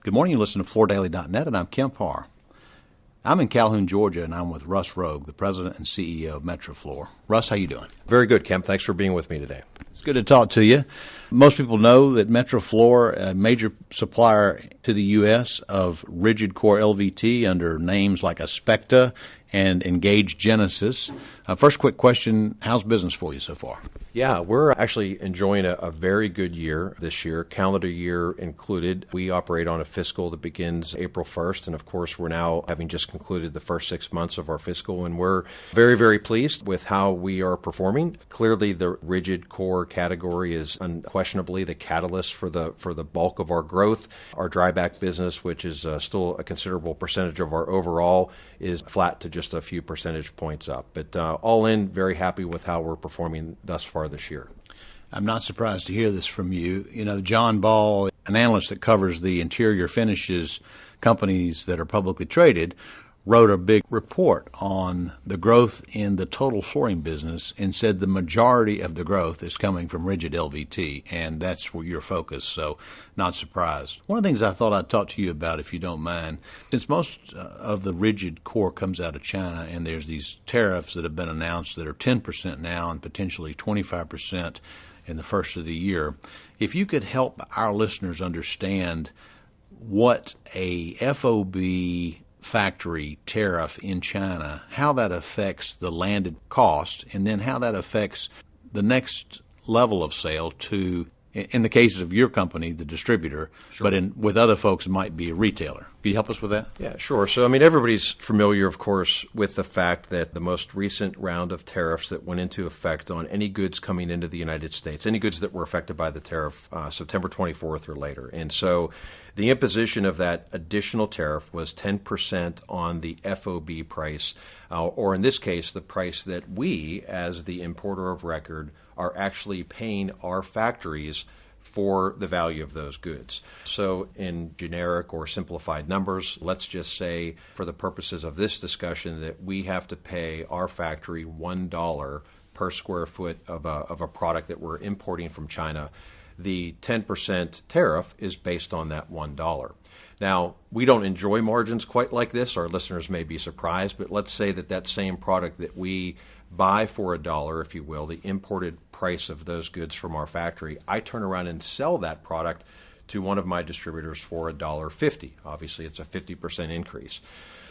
Good morning. You listen to FloorDaily.net, and I'm Kemp Harr. I'm in Calhoun, Georgia, and I'm with Russ Rogg, the president and CEO of Metroflor. Russ, how you doing? Very good, Kemp. Thanks for being with me today. It's good to talk to you. Most people know that Metroflor, a major supplier to the U.S. of rigid core LVT under names like Aspecta and Engage Genesis. First quick question, how's business for you so far? Yeah, we're actually enjoying a very good year this year, calendar year included. We operate on a fiscal that begins April 1st, and of course we're now having just concluded the first 6 months of our fiscal, and we're very, very pleased with how we are performing. Clearly, the rigid core category is unquestionably the catalyst for the bulk of our growth. Our dryback business, which is still a considerable percentage of our overall, is flat to just a few percentage points up. But all in, very happy with how we're performing thus far this year. I'm not surprised to hear this from you. You know, John Ball, an analyst that covers the interior finishes companies that are publicly traded, wrote a big report on the growth in the total flooring business and said the majority of the growth is coming from rigid LVT, and that's where your focus, so not surprised. One of the things I thought I'd talk to you about, if you don't mind, since most of the rigid core comes out of China and there's these tariffs that have been announced that are 10% now and potentially 25% in the first of the year, if you could help our listeners understand what a FOB factory tariff in China, how that affects the landed cost, and then how that affects the next level of sale to, in the case of your company, the distributor, sure. But with other folks, it might be a retailer. Can you help us with that? Yeah, sure. So, everybody's familiar, of course, with the fact that the most recent round of tariffs that went into effect on any goods coming into the United States, any goods that were affected by the tariff September 24th or later. And so the imposition of that additional tariff was 10% on the FOB price, or in this case, the price that we, as the importer of record, are actually paying our factories for the value of those goods. So in generic or simplified numbers, let's just say for the purposes of this discussion that we have to pay our factory $1 per square foot of a product that we're importing from China. The 10% tariff is based on that $1. Now, we don't enjoy margins quite like this. Our listeners may be surprised, but let's say that same product that we buy for $1, if you will, the imported price of those goods from our factory, I turn around and sell that product to one of my distributors for $1.50. Obviously, it's a 50% increase.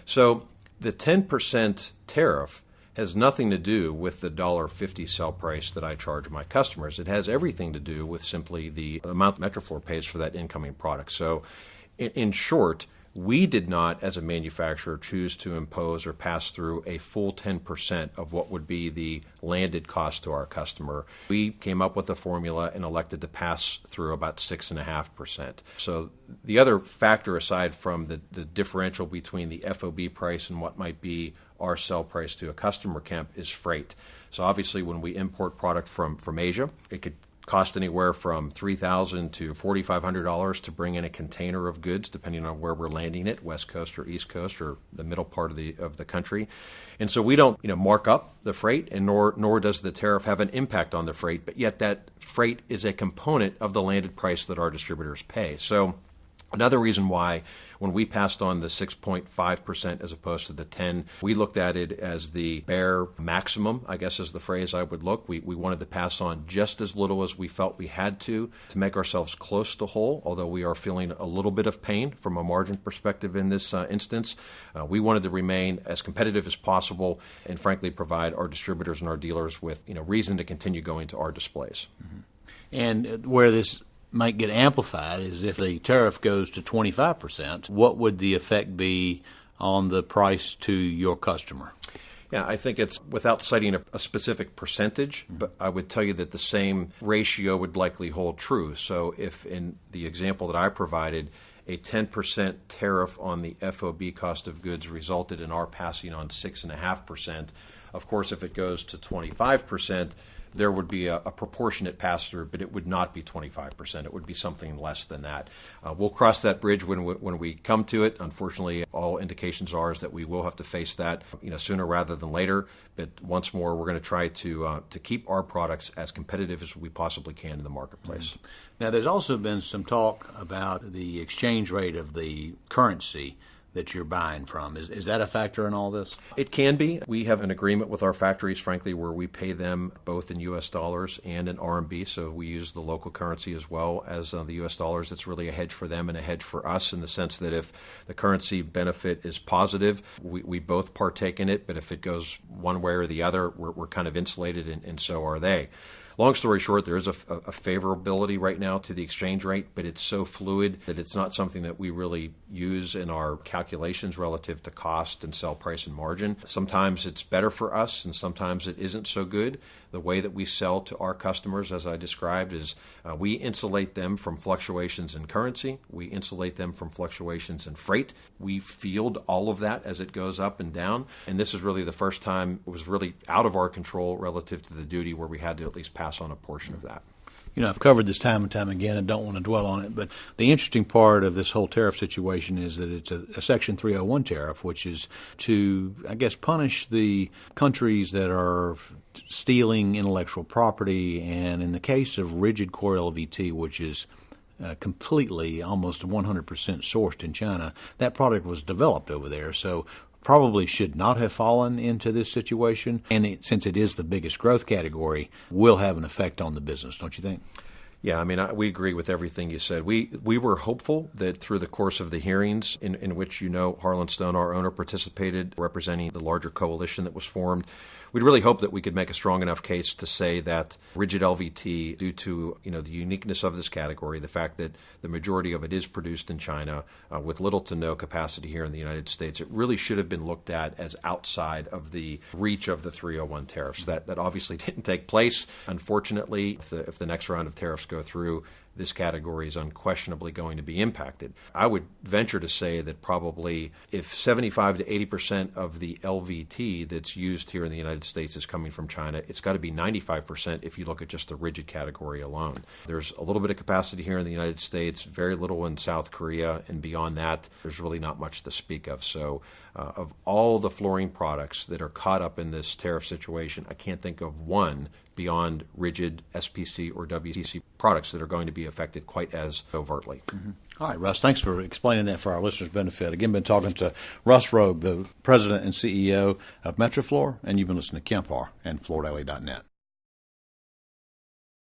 So the 10% tariff has nothing to do with the $1.50 sell price that I charge my customers. It has everything to do with simply the amount Metroflor pays for that incoming product. So in short, we did not, as a manufacturer, choose to impose or pass through a full 10% of what would be the landed cost to our customer. We came up with a formula and elected to pass through about 6.5%. So the other factor, aside from the differential between the FOB price and what might be our sell price to a customer, Kemp, is freight. So obviously when we import product from Asia, it could cost anywhere from $3,000 to $4,500 to bring in a container of goods, depending on where we're landing it, West Coast or East Coast or the middle part of the country. And so we don't mark up the freight, and nor does the tariff have an impact on the freight, but yet that freight is a component of the landed price that our distributors pay. So another reason why when we passed on the 6.5% as opposed to the 10, we looked at it as the bare maximum, I guess is the phrase I would look. We wanted to pass on just as little as we felt we had to make ourselves close to whole, although we are feeling a little bit of pain from a margin perspective in this instance. We wanted to remain as competitive as possible and frankly provide our distributors and our dealers with reason to continue going to our displays. Mm-hmm. And where this might get amplified is if the tariff goes to 25%, what would the effect be on the price to your customer? Yeah, I think it's without citing a specific percentage, but I would tell you that the same ratio would likely hold true. So if in the example that I provided, a 10% tariff on the FOB cost of goods resulted in our passing on 6.5%, of course, if it goes to 25%, there would be a proportionate pass-through, but it would not be 25%. It would be something less than that. We'll cross that bridge when we come to it. Unfortunately, all indications are is that we will have to face that, sooner rather than later. But once more, we're going to try to keep our products as competitive as we possibly can in the marketplace. Mm-hmm. Now, there's also been some talk about the exchange rate of the currency that you're buying from. Is that a factor in all this? It can be. We have an agreement with our factories, frankly, where we pay them both in U.S. dollars and in RMB, so we use the local currency as well as the U.S. dollars. It's really a hedge for them and a hedge for us in the sense that if the currency benefit is positive, we both partake in it, but if it goes one way or the other, we're kind of insulated, and so are they. Long story short, there is a favorability right now to the exchange rate, but it's so fluid that it's not something that we really use in our calculations relative to cost and sell price and margin. Sometimes it's better for us, and sometimes it isn't so good. The way that we sell to our customers, as I described, is we insulate them from fluctuations in currency. We insulate them from fluctuations in freight. We field all of that as it goes up and down. And this is really the first time it was really out of our control relative to the duty where we had to at least pass on a portion of that. I've covered this time and time again and don't want to dwell on it, but the interesting part of this whole tariff situation is that it's a Section 301 tariff, which is to, I guess, punish the countries that are stealing intellectual property. And in the case of rigid core LVT, which is completely, almost 100% sourced in China, that product was developed over there. So probably should not have fallen into this situation, and since it is the biggest growth category, will have an effect on the business, don't you think? Yeah, we agree with everything you said. We were hopeful that through the course of the hearings in which, Harlan Stone, our owner, participated, representing the larger coalition that was formed, we'd really hope that we could make a strong enough case to say that rigid LVT, due to the uniqueness of this category, the fact that the majority of it is produced in China with little to no capacity here in the United States, it really should have been looked at as outside of the reach of the 301 tariffs. That obviously didn't take place. Unfortunately, if the next round of tariffs go through, this category is unquestionably going to be impacted. I would venture to say that probably if 75 to 80% of the LVT that's used here in the United States is coming from China, it's got to be 95% if you look at just the rigid category alone. There's a little bit of capacity here in the United States, very little in South Korea, and beyond that, there's really not much to speak of. So of all the flooring products that are caught up in this tariff situation, I can't think of one beyond rigid SPC or WTC products that are going to be affected quite as overtly. Mm-hmm. All right, Russ, thanks for explaining that for our listeners' benefit. Again, been talking to Russ Rogg, the president and CEO of Metroflor, and you've been listening to Kemp Harr and FloorDaily.net.